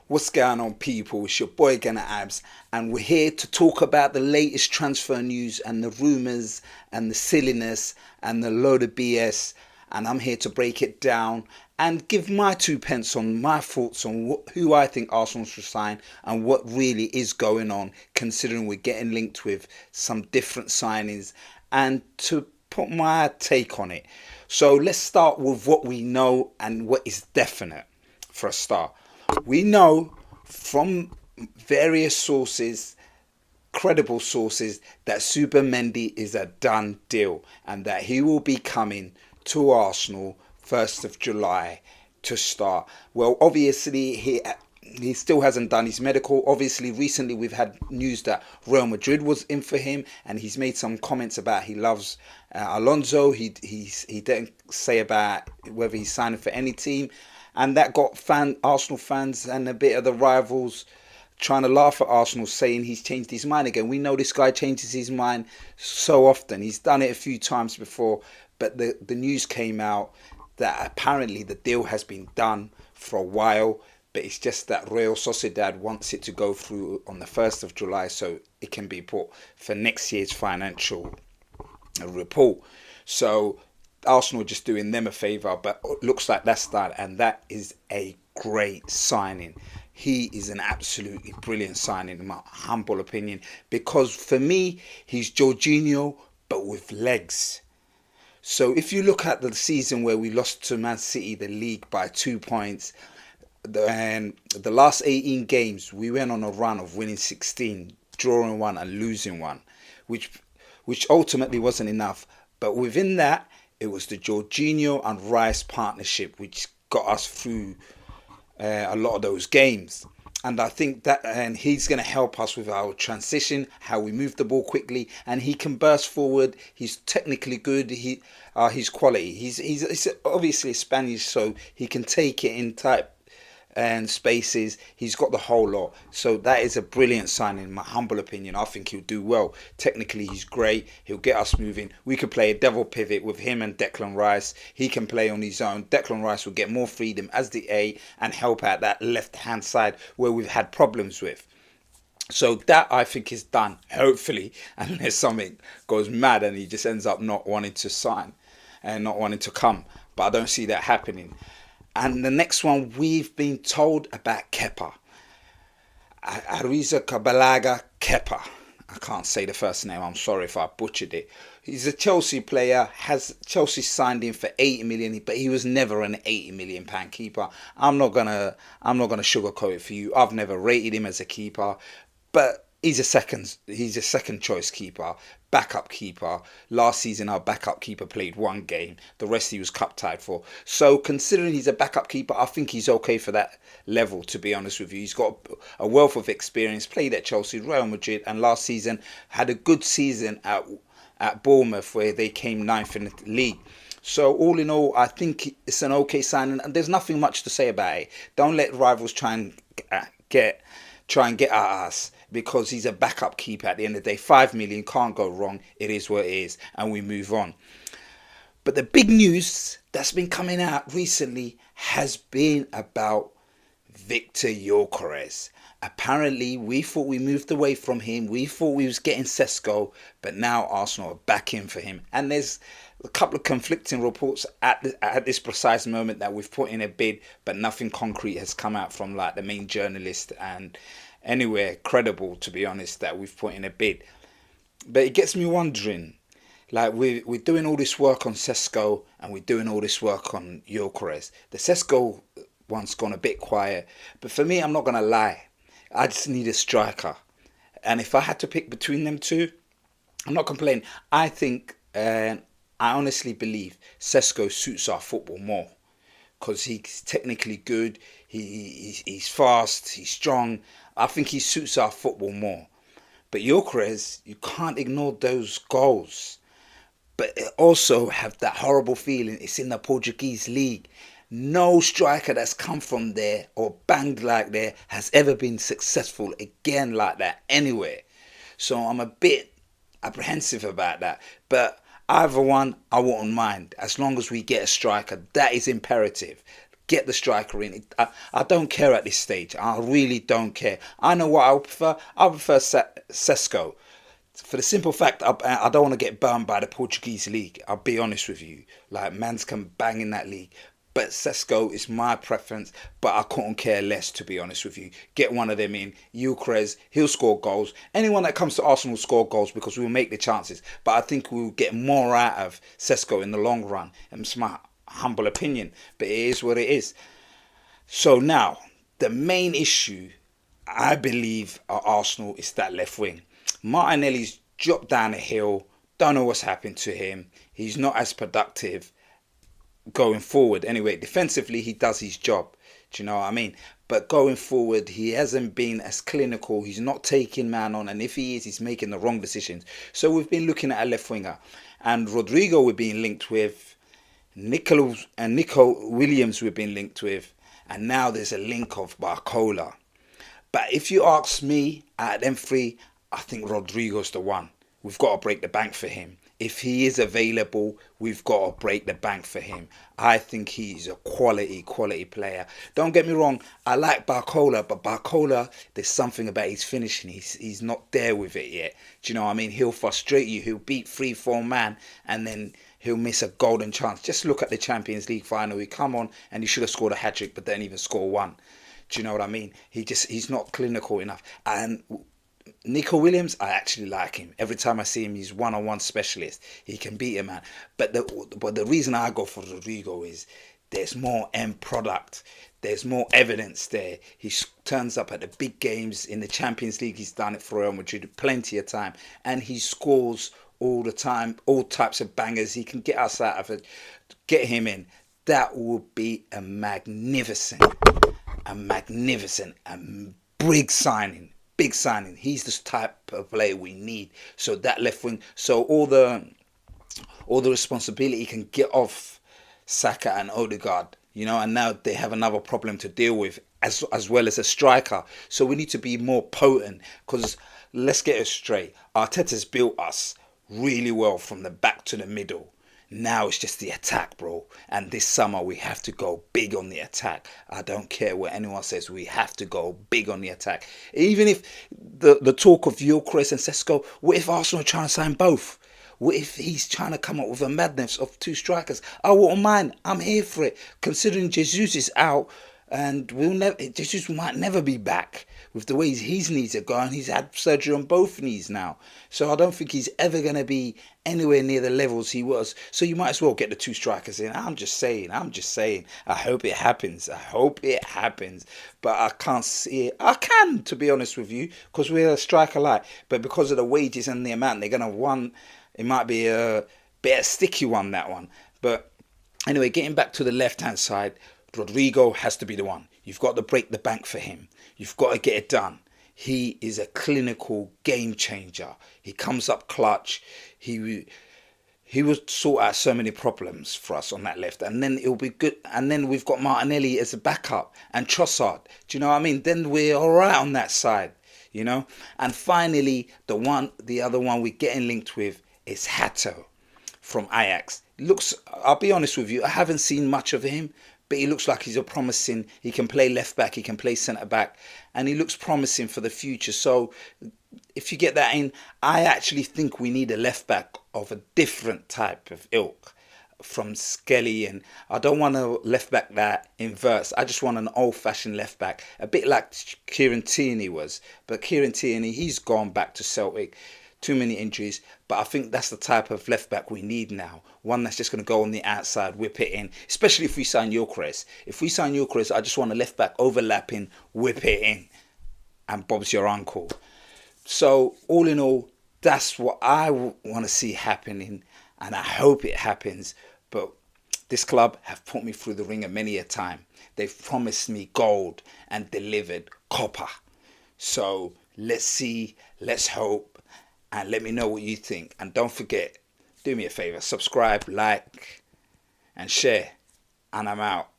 What's going on, people? It's your boy Gunner Abs, and we're here to talk about the latest transfer news and the rumours and the silliness and the load of BS. And I'm here to break it down and give my two pence on my thoughts on who I think Arsenal should sign and what really is going on, considering we're getting linked with some different signings, and to put my take on it. So let's start with what we know and what is definite for a start. We know from various sources, credible sources, that Mendy is a done deal and that he will be coming to Arsenal 1st of July to start. Well, obviously he still hasn't done his medical. Obviously, recently we've had news that Real Madrid was in for him, and he's made some comments about he loves Alonso. He didn't say about whether he's signing for any team. And that got Arsenal fans and a bit of the rivals trying to laugh at Arsenal, saying he's changed his mind again. We know this guy changes his mind so often. He's done it a few times before. But the news came out that apparently the deal has been done for a while. But it's just that Real Sociedad wants it to go through on the 1st of July so it can be put for next year's financial report. So Arsenal just doing them a favour, but it looks like that's done, and that is a great signing. He is an absolutely brilliant signing, in my humble opinion, because for me, he's Jorginho, but with legs. So if you look at the season where we lost to Man City, the league, by 2 points, and the last 18 games, we went on a run of winning 16, drawing 1 and losing 1, which ultimately wasn't enough. But within that, it was the Jorginho and Rice partnership which got us through a lot of those games. And I think that he's going to help us with our transition, how we move the ball quickly, and he can burst forward. He's technically good. His quality. He's obviously Spanish, so he can take it in tight and spaces. He's got the whole lot. So that is a brilliant signing, in my humble opinion. I think he'll do well. Technically, he's great. He'll get us moving. We could play a devil pivot with him and Declan Rice. He can play on his own. Declan Rice will get more freedom as the A and help out that left-hand side where we've had problems with. So that, I think, is done, hopefully, unless something goes mad and he just ends up not wanting to sign and not wanting to come. But I don't see that happening. And the next one, we've been told about Kepa. Arrizabalaga Kepa. I can't say the first name. I'm sorry if I butchered it. He's a Chelsea player. Has Chelsea signed him for 80 million, but he was never an 80 million pound keeper. I'm not gonna sugarcoat it for you. I've never rated him as a keeper, but he's a second choice keeper, backup keeper. Last season our backup keeper played 1 game. The rest he was cup tied for. So considering he's a backup keeper, I think he's okay for that level, to be honest with you. He's got a wealth of experience, played at Chelsea, Real Madrid, and last season had a good season at Bournemouth where they came 9th in the league. So all in all, I think it's an okay signing, and there's nothing much to say about it. Don't let rivals try and get at us, because he's a backup keeper at the end of the day. 5 million, can't go wrong. It is what it is, and we move on. But the big news that's been coming out recently has been about Victor Gyökeres. Apparently, we thought we moved away from him. We thought we was getting Sesko, but now Arsenal are back in for him. And there's a couple of conflicting reports at this precise moment that we've put in a bid, but nothing concrete has come out from like the main journalist and anywhere credible, to be honest, that we've put in a bid. But it gets me wondering, like we're doing all this work on Sesko and we're doing all this work on Gyökeres. The Sesko one's gone a bit quiet, but for me, I'm not gonna lie, I just need a striker. And if I had to pick between them two, I'm not complaining. I think, I honestly believe Sesko suits our football more, because he's technically good, he's fast, he's strong. I think he suits our football more. But Gyökeres, you can't ignore those goals. But also have that horrible feeling, it's in the Portuguese league. No striker that's come from there or banged like there has ever been successful again like that anywhere. So I'm a bit apprehensive about that. But either one, I wouldn't mind, as long as we get a striker. That is imperative. Get the striker in. I don't care at this stage. I really don't care. I know what I prefer. I prefer Sesko. For the simple fact, I don't want to get burned by the Portuguese league. I'll be honest with you. Like, mans can bang in that league. But Sesko is my preference, but I couldn't care less, to be honest with you. Get one of them in. Eucrez, he'll score goals. Anyone that comes to Arsenal will score goals because we'll make the chances. But I think we'll get more out of Sesko in the long run. And it's my humble opinion, but it is what it is. So now, the main issue, I believe, at Arsenal is that left wing. Martinelli's dropped down a hill. Don't know what's happened to him. He's not as productive going forward. Anyway, defensively, he does his job. Do you know what I mean? But going forward, he hasn't been as clinical. He's not taking man on. And if he is, he's making the wrong decisions. So we've been looking at a left winger. And Rodrigo we're being linked with. Nico Williams we've been linked with. And now there's a link of Barcola. But if you ask me, out of them three, I think Rodrigo's the one. We've got to break the bank for him. If he is available, we've got to break the bank for him. I think he's a quality player. Don't get me wrong, I like Barcola, but Barcola, there's something about his finishing. He's not there with it yet. Do you know what I mean? He'll frustrate you. He'll beat 3-4 man and then he'll miss a golden chance. Just look at the Champions League final. He come on and he should have scored a hat-trick, but didn't even score one. Do you know what I mean? He's not clinical enough. And Nico Williams, I actually like him. Every time I see him, he's one-on-one specialist. He can beat a man. But the reason I go for Rodrigo is there's more end product. There's more evidence there. He turns up at the big games in the Champions League. He's done it for Real Madrid plenty of time. And he scores all the time, all types of bangers. He can get us out of it. Get him in. That would be a magnificent, big signing. Big signing. He's the type of player we need. So that left wing, so all the responsibility can get off Saka and Odegaard, you know, and now they have another problem to deal with as well as a striker. So we need to be more potent because let's get it straight. Arteta's built us really well from the back to the middle. Now it's just the attack, bro. And this summer we have to go big on the attack. I don't care what anyone says. We have to go big on the attack. Even if the talk of Gyökeres and Sesko, what if Arsenal are trying to sign both? What if he's trying to come up with a madness of two strikers? I wouldn't mind. I'm here for it. Considering Jesus is out and Jesus might never be back with the way his knees are going. He's had surgery on both knees now. So I don't think he's ever going to be anywhere near the levels he was. So you might as well get the two strikers in. I'm just saying. I hope it happens. But I can't see it. I can, to be honest with you, because we're a striker light. But because of the wages and the amount they're going to want, it might be a bit of a sticky one, that one. But anyway, getting back to the left-hand side, Rodrigo has to be the one. You've got to break the bank for him. You've got to get it done. He is a clinical game changer. He comes up clutch. He would sort out so many problems for us on that left. And then it'll be good. And then we've got Martinelli as a backup and Trossard. Do you know what I mean? Then we're all right on that side, you know. And finally, the other one we're getting linked with is Hato from Ajax. I'll be honest with you, I haven't seen much of him. But he looks like he's he can play left back, he can play centre back, and he looks promising for the future. So if you get that in, I actually think we need a left back of a different type of ilk from Skelly. And I don't want a left back that inverts. I just want an old-fashioned left back, a bit like Kieran Tierney was. But Kieran Tierney, he's gone back to Celtic. Too many injuries, but I think that's the type of left back we need now. One that's just going to go on the outside, whip it in, especially if we sign Gyökeres. If we sign Gyökeres, I just want a left back overlapping, whip it in, and Bob's your uncle. So all in all, that's what I want to see happening, and I hope it happens. But this club have put me through the ringer many a time. They've promised me gold and delivered copper. So let's see, let's hope. And let me know what you think. And don't forget, do me a favor, subscribe, like, and share. And I'm out.